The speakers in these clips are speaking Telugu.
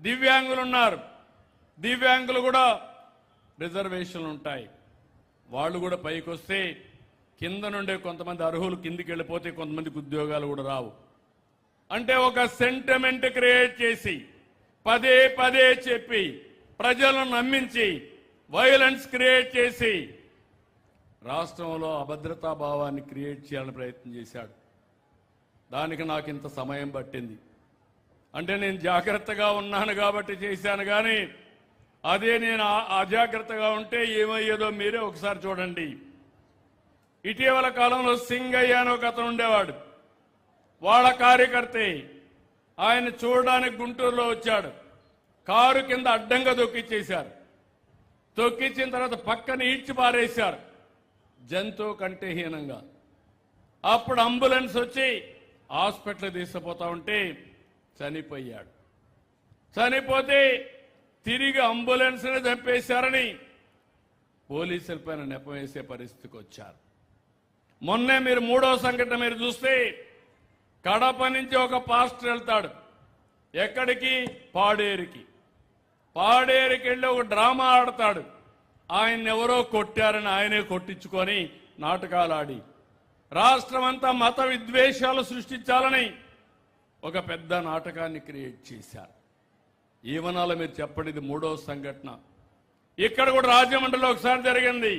దివ్యాంగులు ఉన్నారు. దివ్యాంగులు కూడా రిజర్వేషన్లు ఉంటాయి. వాళ్ళు కూడా పైకి వస్తే కింద నుండే కొంతమంది అర్హులు కిందికి వెళ్ళిపోతే కొంతమందికి ఉద్యోగాలు కూడా రావు. అంటే ఒక సెంటిమెంట్ క్రియేట్ చేసి పదే పదే చెప్పి ప్రజలను నమ్మించి వైలెన్స్ క్రియేట్ చేసి రాష్ట్రంలో అభద్రతా భావాన్ని క్రియేట్ చేయాలని ప్రయత్నం చేశాడు. దానికి నాకు ఇంత సమయం పట్టింది. అంటే నేను జాగ్రత్తగా ఉన్నాను కాబట్టి చేశాను, కానీ అదే నేను అజాగ్రత్తగా ఉంటే ఏమయ్యేదో మీరే ఒకసారి చూడండి. ఇటీవల కాలంలో సింగయ్య అని ఒక అతను ఉండేవాడు. వాళ్ళ కార్యకర్తే ఆయన చూడడానికి గుంటూరులో వచ్చాడు. కారు కింద అడ్డంగా తొక్కిచ్చేశారు. తొక్కిచ్చిన తర్వాత పక్కన ఈడ్చి పారేశారు, జంతువు కంటే హీనంగా. అప్పుడు అంబులెన్స్ వచ్చి హాస్పిటల్ తీసుకుపోతా ఉంటే చనిపోయాడు. చనిపోతే తిరిగి అంబులెన్స్ని చంపేశారని పోలీసుల పైన నెపం వేసే పరిస్థితికి వచ్చారు. మొన్నే మీరు మూడో సంఘటన మీరు చూస్తే కడప నుంచి ఒక పాస్టర్ వెళ్తాడు. ఎక్కడికి? పాడేరుకి. పాడేరుకి వెళ్ళి ఒక డ్రామా ఆడతాడు. ఆయన ఎవరో కొట్టారని ఆయనే కొట్టించుకొని నాటకాలు ఆడి రాష్ట్రమంతా మత విద్వేషాలు సృష్టించాలని ఒక పెద్ద నాటకాన్ని క్రియేట్ చేశారు. ఏమనాలో మీరు చెప్పండి. ఇది మూడో సంఘటన. ఇక్కడ కూడా రాజమండ్రిలో ఒకసారి జరిగింది.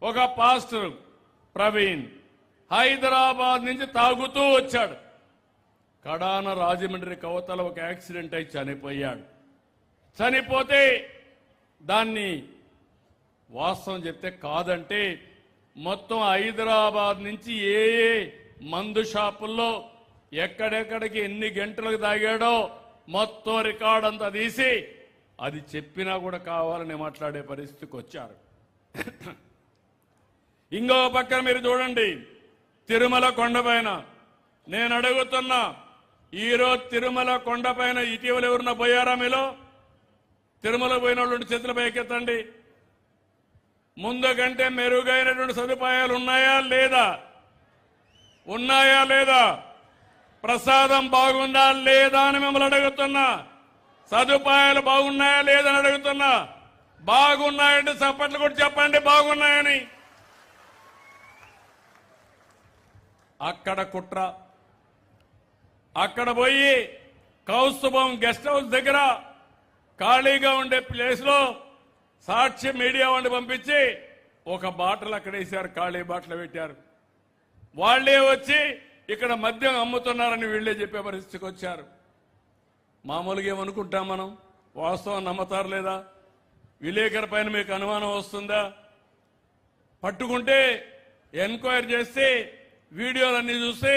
ఒక పాస్టర్ ప్రవీణ్ హైదరాబాద్ నుంచి తాగుతూ వచ్చాడు. కడాన రాజమండ్రి కవతల ఒక యాక్సిడెంట్ అయి చనిపోయాడు. చనిపోతే దాన్ని వాస్తవం చెప్తే కాదంటే మొత్తం హైదరాబాద్ నుంచి ఏ ఏ మందు షాపుల్లో ఎక్కడెక్కడికి ఎన్ని గంటలకు తాగాడో మొత్తం రికార్డ్ అంతా తీసి అది చెప్పినా కూడా కావాలని మాట్లాడే పరిస్థితికి వచ్చారు. ఇంకో పక్కన మీరు చూడండి, తిరుమల కొండపైన నేను అడుగుతున్నా, ఈరోజు తిరుమల కొండపైన ఇటీవల ఎవరన్నా పోయారా? మీలో తిరుమల పోయిన వాళ్ళు చేతుల పైకెత్తండి. ముందు కంటే మెరుగైనటువంటి సదుపాయాలు ఉన్నాయా లేదా? ఉన్నాయా లేదా? ప్రసాదం బాగుందా లేదా అని మిమ్మల్ని అడుగుతున్నా. సదుపాయాలు బాగున్నాయా లేదని అడుగుతున్నా. బాగున్నాయంటే చప్పట్లు కూడా చెప్పండి బాగున్నాయని. అక్కడ కుట్ర. అక్కడ పోయి కౌస్తుభం గెస్ట్ హౌస్ దగ్గర ఖాళీగా ఉండే ప్లేస్ లో సాక్షి మీడియా వాడిని పంపించి ఒక బాటలు అక్కడ వేశారు, ఖాళీ బాటలు పెట్టారు. వాళ్లే వచ్చి ఇక్కడ మద్యం అమ్ముతున్నారని వీళ్లే చెప్పే పరిస్థితికి వచ్చారు. మామూలుగా ఏమనుకుంటాం మనం, వాస్తవం నమ్మతారు లేదా? విలేకరు పైన మీకు అనుమానం వస్తుందా? పట్టుకుంటే ఎంక్వైరీ చేస్తే వీడియోలన్నీ చూస్తే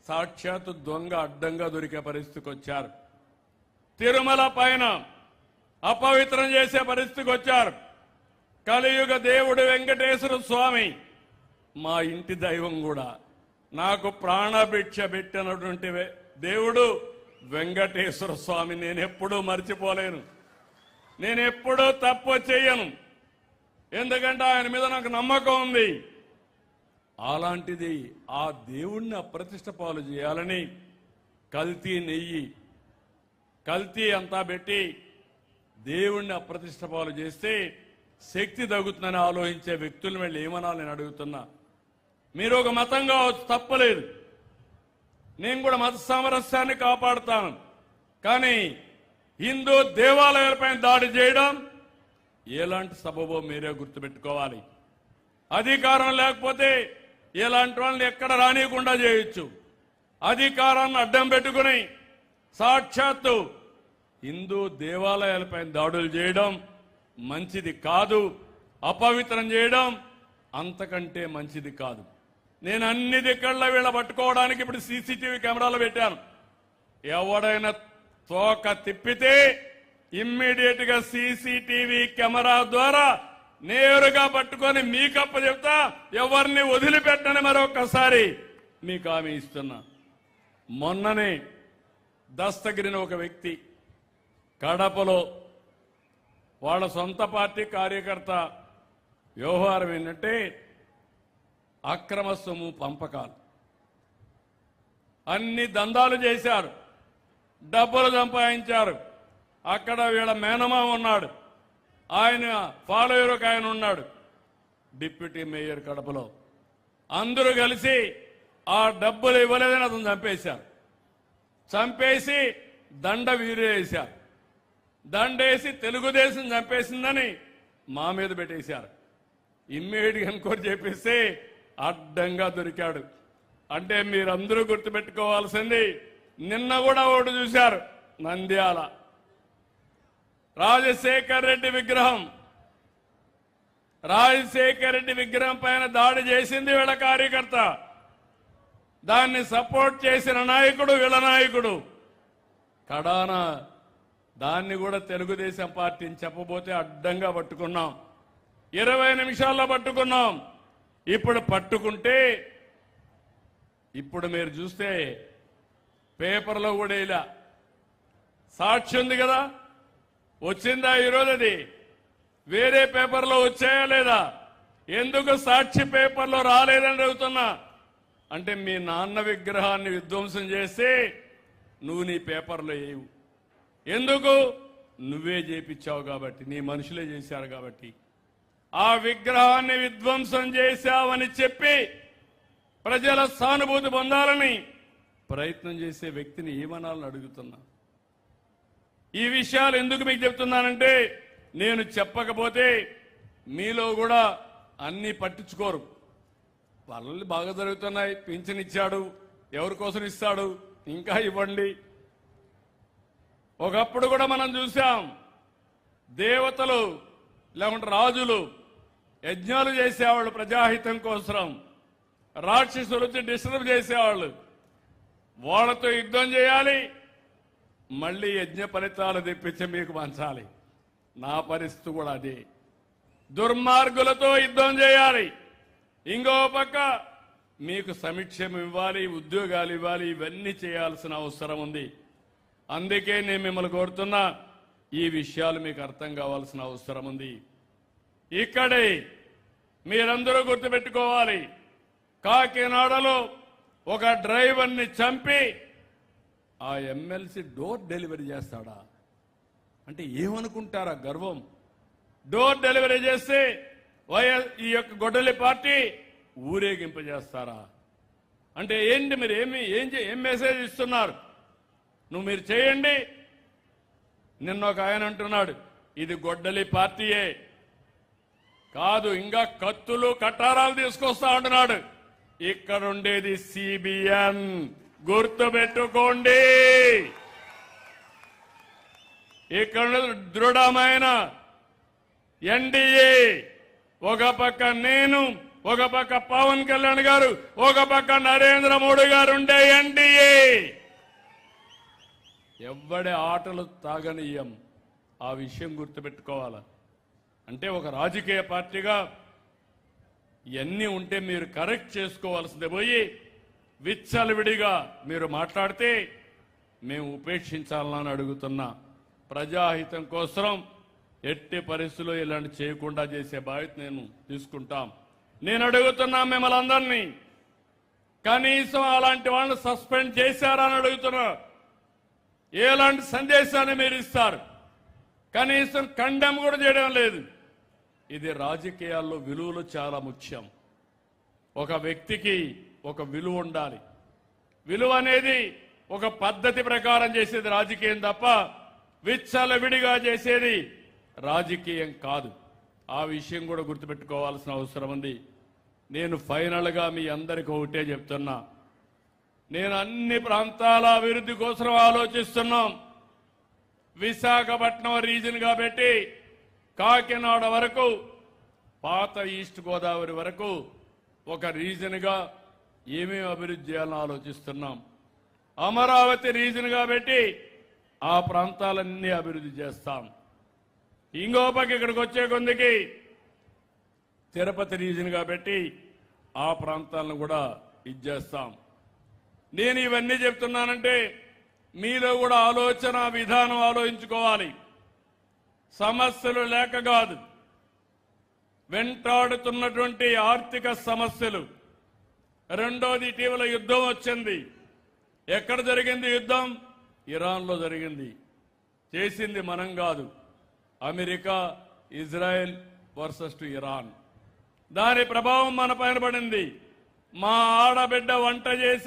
సాక్షాత్తు దొంగ అడ్డంగా దొరికే పరిస్థితికి వచ్చారు. తిరుమల పైన అపవిత్రం చేసే పరిస్థితికి వచ్చారు. కలియుగ దేవుడు వెంకటేశ్వర స్వామి మా ఇంటి దైవం కూడా. నాకు ప్రాణభిక్ష పెట్టినటువంటి దేవుడు వెంకటేశ్వర స్వామి నేను ఎప్పుడూ మర్చిపోలేను. నేను ఎప్పుడూ తప్పు చేయను, ఎందుకంటే ఆయన మీద నాకు నమ్మకం ఉంది. అలాంటిది ఆ దేవుణ్ణి అప్రతిష్ట పాలు చేయాలని కల్తీ నెయ్యి కల్తీ అంతా పెట్టి దేవుణ్ణి అప్రతిష్ట పాలు చేస్తే శక్తి తగ్గుతుందని ఆలోచించే వ్యక్తులను వెళ్ళి ఏమనాలి నేను అడుగుతున్నా. మీరు ఒక మతం కావచ్చు, తప్పలేదు, నేను కూడా మత సామరస్యాన్ని కాపాడుతాను. కానీ హిందూ దేవాలయాలపైన దాడి చేయడం ఎలాంటి సబబో మీరే గుర్తుపెట్టుకోవాలి. అధికారం లేకపోతే ఇలాంటి వాళ్ళని ఎక్కడ రానియకుండా చేయొచ్చు. అధికారాన్ని అడ్డం పెట్టుకుని సాక్షాత్తు హిందూ దేవాలయాలపైన దాడులు చేయడం మంచిది కాదు. అపవిత్రం చేయడం అంతకంటే మంచిది కాదు. నేను అన్ని దిక్కళ్ళ వీళ్ళ పట్టుకోవడానికి ఇప్పుడు సీసీటీవీ కెమెరాలు పెట్టాను. ఎవడైనా తోక తిప్పితే ఇమ్మీడియట్ గా సీసీటీవీ కెమెరా ద్వారా నేరుగా పట్టుకొని మీకప్ప చెప్తా, ఎవరిని వదిలిపెట్టని మరొకసారి మీకు హామీ ఇస్తున్నా. మొన్ననే దస్తగిరిని ఒక వ్యక్తి కడపలో వాళ్ళ సొంత పార్టీ కార్యకర్త వ్యవహారం ఏంటంటే అక్రమ సొమ్ము పంపకాలు, అన్ని దందాలు చేశారు, డబ్బులు సంపాదించారు. అక్కడ వీళ్ళ మేనమామ ఉన్నాడు, ఆయన ఫాలోయర్ ఒక ఆయన ఉన్నాడు, డిప్యూటీ మేయర్ కడపలో. అందరూ కలిసి ఆ డబ్బులు ఇవ్వలేదని అతను చంపేశారు. చంపేసి దండ వీరేశారు. దండేసి తెలుగుదేశం చంపేసిందని మా మీద పెట్టేశారు. ఇమ్మీడియట్ ఎంక్వైరీ చేపిస్తే అడ్డంగా దొరికాడు. అంటే మీరందరూ గుర్తుపెట్టుకోవాల్సింది, నిన్న కూడా ఒకటి చూశారు, నంద్యాల రాజశేఖర్ రెడ్డి విగ్రహం. రాజశేఖర్ రెడ్డి విగ్రహం పైన దాడి చేసింది వీళ్ళ కార్యకర్త. దాన్ని సపోర్ట్ చేసిన నాయకుడు వీళ్ళ నాయకుడు. కడాన దాన్ని కూడా తెలుగుదేశం పార్టీని చెప్పబోతే అడ్డంగా పట్టుకున్నాం. 20 నిమిషాల్లో పట్టుకున్నాం. ఇప్పుడు పట్టుకుంటే ఇప్పుడు మీరు చూస్తే పేపర్లో కూడా ఇలా సాక్షి ఉంది కదా, వచ్చిందా ఈరోజు? అది వేరే పేపర్లో వచ్చాయా లేదా? ఎందుకు సాక్షి పేపర్లో రాలేదని అడుగుతున్నా. అంటే మీ నాన్న విగ్రహాన్ని విధ్వంసం చేస్తే నువ్వు నీ పేపర్లో వేయవు. ఎందుకు? నువ్వే చేపించావు కాబట్టి, నీ మనుషులే చేశారు కాబట్టి. ఆ విగ్రహాన్ని విధ్వంసం చేశావని చెప్పి ప్రజల సానుభూతి పొందాలని ప్రయత్నం చేసే వ్యక్తిని ఏమనాలని అడుగుతున్నా. ఈ విషయాలు ఎందుకు మీకు చెప్తున్నానంటే, నేను చెప్పకపోతే మీలో కూడా అన్నీ పట్టించుకోరు. వాళ్ళు బాగా జరుగుతున్నాయి, పింఛన్ ఇచ్చాడు, ఎవరి కోసం ఇస్తాడు, ఇంకా ఇవ్వండి. ఒకప్పుడు కూడా మనం చూసాం, దేవతలు లేకుంటే రాజులు యజ్ఞాలు చేసేవాళ్ళు ప్రజాహితం కోసం. రాక్షసులు వచ్చి డిస్టర్బ్ చేసేవాళ్ళు. వాళ్ళతో యుద్ధం చేయాలి, మళ్ళీ యజ్ఞ ఫలితాలు తెప్పించి మీకు పంచాలి. నా పరిస్థితి కూడా అదే. దుర్మార్గులతో యుద్ధం చేయాలి, ఇంకో పక్క మీకు సమీక్షం ఇవ్వాలి, ఉద్యోగాలు ఇవ్వాలి. ఇవన్నీ చేయాల్సిన అవసరం ఉంది. అందుకే నేను మిమ్మల్ని కోరుతున్నా, ఈ విషయాలు మీకు అర్థం కావాల్సిన అవసరం ఉంది. ఇక్కడే మీరందరూ గుర్తుపెట్టుకోవాలి, కాకినాడలో ఒక డ్రైవర్ని చంపి ఆ ఎమ్మెల్సీ డోర్ డెలివరీ చేస్తాడా? అంటే ఏమనుకుంటారా గర్వం? డోర్ డెలివరీ చేస్తే ఈ యొక్క గొడ్డలి పార్టీ ఊరేగింపజేస్తారా? అంటే ఏంటి మీరు ఏం మెసేజ్ ఇస్తున్నారు? మీరు చేయండి. నిన్న ఒక ఆయన అంటున్నాడు, ఇది గొడ్డలి పార్టీయే కాదు, ఇంకా కత్తులు కటారాలు తీసుకొస్తా అంటున్నాడు. ఇక్కడ ఉండేది సిబిఎన్, గుర్తుపెట్టుకోండి. ఇక్కడ దృఢమైన ఎన్డీఏ, ఒక పక్క నేను, ఒక పక్క పవన్ కళ్యాణ్ గారు, ఒక పక్క నరేంద్ర మోడీ గారు ఉండే ఎన్డీఏ. ఎవ్వడి ఆటలు తాగనీయం. ఆ విషయం గుర్తుపెట్టుకోవాలి. అంటే ఒక రాజకీయ పార్టీగా ఇవన్నీ ఉంటే మీరు కరెక్ట్ చేసుకోవాల్సిందే పోయి విచ్చలవిడిగా మీరు మాట్లాడితే మేము ఉపేక్షించాలని అడుగుతున్నా. ప్రజాహితం కోసం ఎట్టి పరిస్థితుల్లో ఇలాంటి చేయకుండా చేసే బాధ్యత నేను తీసుకుంటాం. నేను అడుగుతున్నా మిమ్మల్ని అందరినీ, కనీసం అలాంటి వాళ్ళని సస్పెండ్ చేశారా అని అడుగుతున్నా. ఎలాంటి సందేశాన్ని మీరు ఇస్తారు? కనీసం కండెమ్ కూడా చేయడం లేదు. ఇది రాజకీయాల్లో విలువలు చాలా ముఖ్యం. ఒక వ్యక్తికి ఒక విలువ ఉండాలి. విలువ అనేది ఒక పద్ధతి ప్రకారం చేసేది రాజకీయం తప్ప విచ్చలవిడిగా చేసేది రాజకీయం కాదు. ఆ విషయం కూడా గుర్తుపెట్టుకోవాల్సిన అవసరం ఉంది. నేను ఫైనల్గా మీ అందరికీ ఒకటే చెప్తున్నా, నేను అన్ని ప్రాంతాల అభివృద్ధి కోసం ఆలోచిస్తున్నాం. విశాఖపట్నం రీజన్ కాబట్టి కాకినాడ వరకు, పాత ఈస్ట్ గోదావరి వరకు ఒక రీజన్గా ఏమేమి అభివృద్ధి చేయాలని ఆలోచిస్తున్నాం. అమరావతి రీజన్ కాబట్టి ఆ ప్రాంతాలన్నీ అభివృద్ధి చేస్తాం. ఇంకో పక్క ఇక్కడికి వచ్చే కొందికి తిరుపతి రీజన్ కాబట్టి ఆ ప్రాంతాలను కూడా ఇచ్చేస్తాం. నేను ఇవన్నీ చెప్తున్నానంటే మీలో కూడా ఆలోచన విధానం ఆలోచించుకోవాలి. సమస్యలు లేక కాదు, వెంటాడుతున్నటువంటి ఆర్థిక సమస్యలు. రెండోది, ఇటీవల యుద్ధం వచ్చింది. ఎక్కడ జరిగింది యుద్ధం? ఇరాన్లో జరిగింది. చేసింది మనం కాదు, America, Israel versus to Iran. దాని ప్రభావం మన పైన పడింది. మా ఆడబిడ్డ వంట చేసి